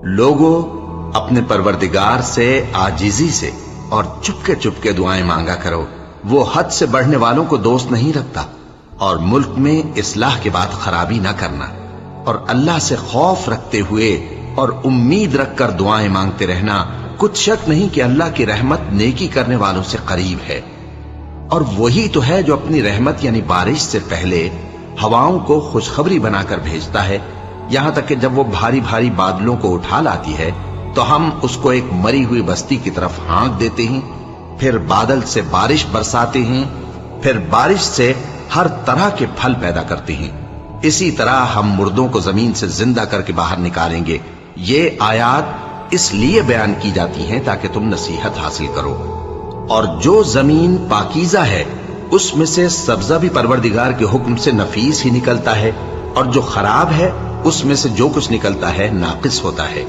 لوگوں اپنے پروردگار سے عاجزی سے اور چپکے دعائیں مانگا کرو، وہ حد سے بڑھنے والوں کو دوست نہیں رکھتا، اور ملک میں اصلاح کے بعد خرابی نہ کرنا، اور اللہ سے خوف رکھتے ہوئے اور امید رکھ کر دعائیں مانگتے رہنا، کچھ شک نہیں کہ اللہ کی رحمت نیکی کرنے والوں سے قریب ہے۔ اور وہی تو ہے جو اپنی رحمت یعنی بارش سے پہلے ہواؤں کو خوشخبری بنا کر بھیجتا ہے، یہاں تک کہ جب وہ بھاری بھاری بادلوں کو اٹھا لاتی ہے تو ہم اس کو ایک مری ہوئی بستی کی طرف ہانک دیتے ہیں، پھر بادل سے بارش برساتے ہیں، پھر بارش سے ہر طرح کے پھل پیدا کرتے ہیں۔ اسی طرح ہم مردوں کو زمین سے زندہ کر کے باہر نکالیں گے۔ یہ آیات اس لیے بیان کی جاتی ہیں تاکہ تم نصیحت حاصل کرو۔ اور جو زمین پاکیزہ ہے اس میں سے سبزہ بھی پروردگار کے حکم سے نفیس ہی نکلتا ہے، اور جو خراب ہے اس میں سے جو کچھ نکلتا ہے ناقص ہوتا ہے۔